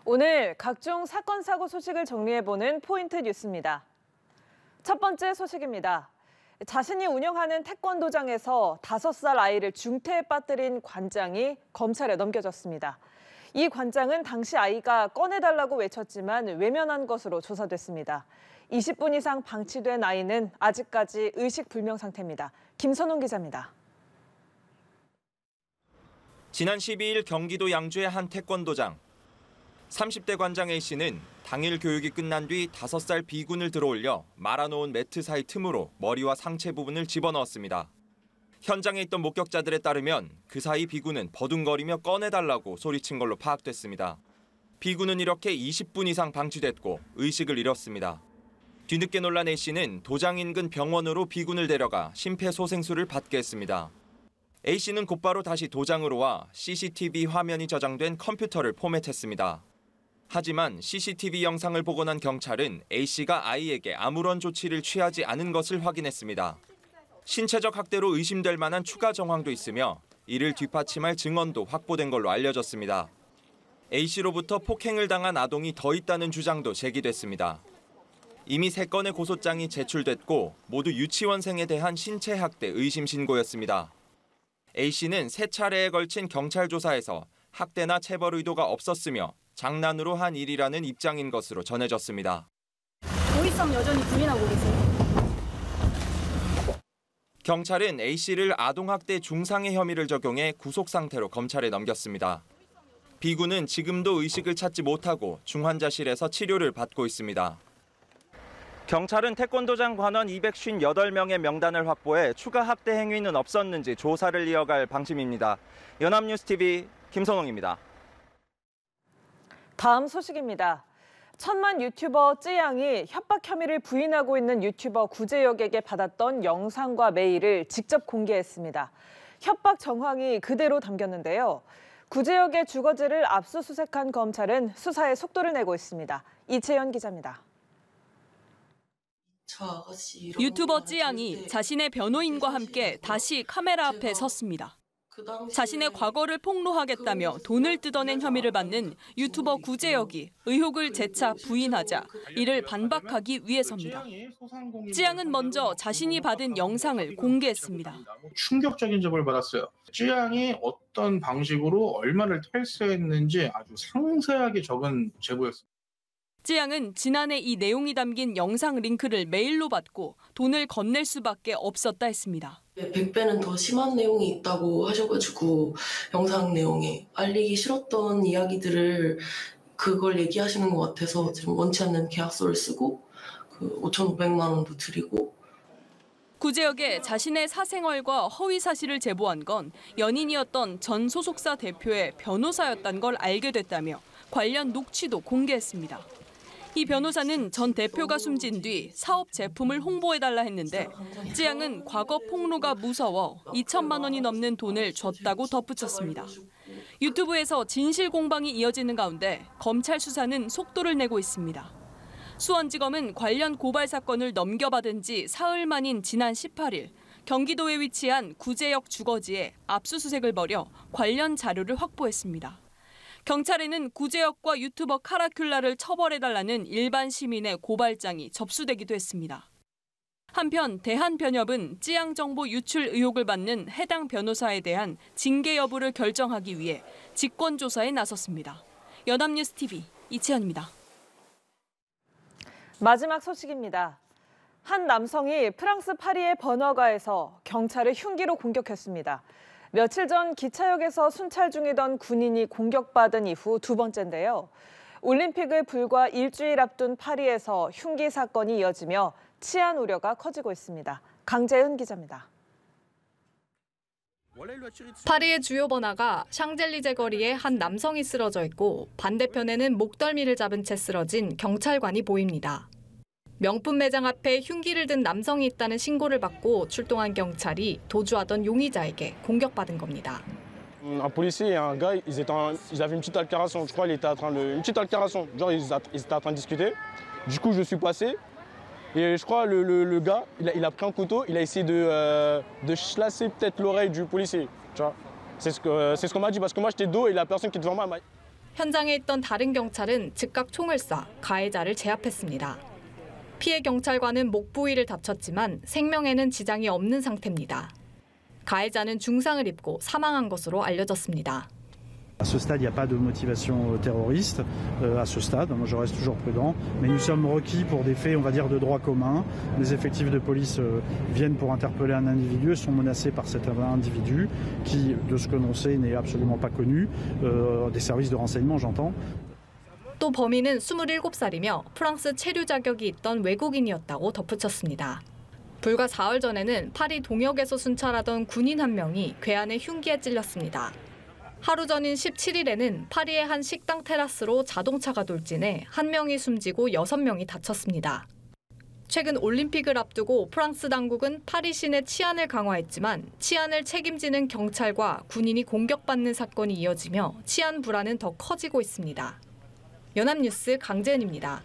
오늘 각종 사건, 사고 소식을 정리해보는 포인트 뉴스입니다. 첫 번째 소식입니다. 자신이 운영하는 태권도장에서 5살 아이를 중태에 빠뜨린 관장이 검찰에 넘겨졌습니다. 이 관장은 당시 아이가 꺼내달라고 외쳤지만 외면한 것으로 조사됐습니다. 20분 이상 방치된 아이는 아직까지 의식불명 상태입니다. 김선홍 기자입니다. 지난 12일 경기도 양주의 한 태권도장. 30대 관장 A씨는 당일 교육이 끝난 뒤 5살 B군을 들어올려 말아놓은 매트 사이 틈으로 머리와 상체 부분을 집어넣었습니다. 현장에 있던 목격자들에 따르면 그 사이 B군은 버둥거리며 꺼내달라고 소리친 걸로 파악됐습니다. B군은 이렇게 20분 이상 방치됐고 의식을 잃었습니다. 뒤늦게 놀란 A씨는 도장 인근 병원으로 B군을 데려가 심폐소생술을 받게 했습니다. A씨는 곧바로 다시 도장으로 와 CCTV 화면이 저장된 컴퓨터를 포맷했습니다. 하지만 CCTV 영상을 보고 난 경찰은 A씨가 아이에게 아무런 조치를 취하지 않은 것을 확인했습니다. 신체적 학대로 의심될 만한 추가 정황도 있으며 이를 뒷받침할 증언도 확보된 걸로 알려졌습니다. A씨로부터 폭행을 당한 아동이 더 있다는 주장도 제기됐습니다. 이미 3건의 고소장이 제출됐고 모두 유치원생에 대한 신체 학대 의심 신고였습니다. A씨는 3차례에 걸친 경찰 조사에서 학대나 체벌 의도가 없었으며 장난으로 한 일이라는 입장인 것으로 전해졌습니다. 고의성 여전히 부인하고 계세요? 경찰은 A씨를 아동학대 중상해 혐의를 적용해 구속 상태로 검찰에 넘겼습니다. B군은 지금도 의식을 찾지 못하고 중환자실에서 치료를 받고 있습니다. 경찰은 태권도장 관원 258명의 명단을 확보해 추가 학대 행위는 없었는지 조사를 이어갈 방침입니다. 연합뉴스TV 김선홍입니다. 다음 소식입니다. 천만 유튜버 쯔양이 협박 혐의를 부인하고 있는 유튜버 구제혁에게 받았던 영상과 메일을 직접 공개했습니다. 협박 정황이 그대로 담겼는데요. 구제혁의 주거지를 압수수색한 검찰은 수사에 속도를 내고 있습니다. 이채연 기자입니다. 유튜버 쯔양이 자신의 변호인과 함께 다시 카메라 앞에 섰습니다. 자신의 과거를 폭로하겠다며 돈을 뜯어낸 혐의를 받는 유튜버 구제혁이 의혹을 재차 부인하자 이를 반박하기 위해서입니다. 쯔양은 먼저 자신이 받은 영상을 공개했습니다. 충격적인 점을 받았어요. 쯔양이 어떤 방식으로 얼마를 탈세했는지 아주 상세하게 적은 제보였습니다. 쯔양은 지난해 이 내용이 담긴 영상 링크를 메일로 받고 돈을 건넬 수밖에 없었다 했습니다. 100배는 더 심한 내용이 있다고 하셔가지고 영상 내용에 알리기 싫었던 이야기들을 그걸 얘기하시는 것 같아서 지금 원치 않는 계약서를 쓰고 5,500만 원도 드리고. 구제혁에 자신의 사생활과 허위 사실을 제보한 건 연인이었던 전 소속사 대표의 변호사였다는 걸 알게 됐다며 관련 녹취도 공개했습니다. 이 변호사는 전 대표가 숨진 뒤 사업 제품을 홍보해달라 했는데 쯔양은 과거 폭로가 무서워 2천만 원이 넘는 돈을 줬다고 덧붙였습니다. 유튜브에서 진실 공방이 이어지는 가운데 검찰 수사는 속도를 내고 있습니다. 수원지검은 관련 고발 사건을 넘겨받은 지 사흘 만인 지난 18일 경기도에 위치한 구제혁 주거지에 압수수색을 벌여 관련 자료를 확보했습니다. 경찰에는 구제혁과 유튜버 카라큘라를 처벌해달라는 일반 시민의 고발장이 접수되기도 했습니다. 한편 대한변협은 쯔양 정보 유출 의혹을 받는 해당 변호사에 대한 징계 여부를 결정하기 위해 직권조사에 나섰습니다. 연합뉴스TV 이채연입니다. 마지막 소식입니다. 한 남성이 프랑스 파리의 번화가에서 경찰을 흉기로 공격했습니다. 며칠 전 기차역에서 순찰 중이던 군인이 공격받은 이후 두 번째인데요. 올림픽을 불과 일주일 앞둔 파리에서 흉기 사건이 이어지며 치안 우려가 커지고 있습니다. 강재은 기자입니다. 파리의 주요 번화가 샹젤리제 거리에 한 남성이 쓰러져 있고 반대편에는 목덜미를 잡은 채 쓰러진 경찰관이 보입니다. 명품 매장 앞에 흉기를 든 남성이 있다는 신고를 받고 출동한 경찰이 도주하던 용의자에게 공격받은 겁니다. Un policier et un gars, ils avaient une petite altercation. Je crois qu'il était en train de une petite altercation. Genre ils étaient en train de discuter. Du coup, je suis passé et je crois le gars, il a pris un couteau, il a essayé de chlasser peut-être l'oreille du policier. Tu vois, c'est ce qu'on m'a dit parce que moi j'étais dos et la personne qui est devant moi m'a. 현장에 있던 다른 경찰은 즉각 총을 쏴 가해자를 제압했습니다. 피해 경찰관은 목 부위를 다쳤지만 생명에는 지장이 없는 상태입니다. 가해자는 중상을 입고 사망한 것으로 알려졌습니다. À ce stade, il n'y a pas de motivation terroriste. À ce stade, moi je reste toujours prudent. Mais nous sommes requis pour des faits, on va dire, de droit commun. Les effectifs de police viennent pour interpeller un individu et sont menacés par cet individu qui, de ce que l'on sait, n'est absolument pas connu. Des services de renseignement, j'entends. 또 범인은 27살이며 프랑스 체류 자격이 있던 외국인이었다고 덧붙였습니다. 불과 4월 전에는 파리 동역에서 순찰하던 군인 한 명이 괴한의 흉기에 찔렸습니다. 하루 전인 17일에는 파리의 한 식당 테라스로 자동차가 돌진해 1명이 숨지고 6명이 다쳤습니다. 최근 올림픽을 앞두고 프랑스 당국은 파리 시내 치안을 강화했지만 치안을 책임지는 경찰과 군인이 공격받는 사건이 이어지며 치안 불안은 더 커지고 있습니다. 연합뉴스 강재은입니다.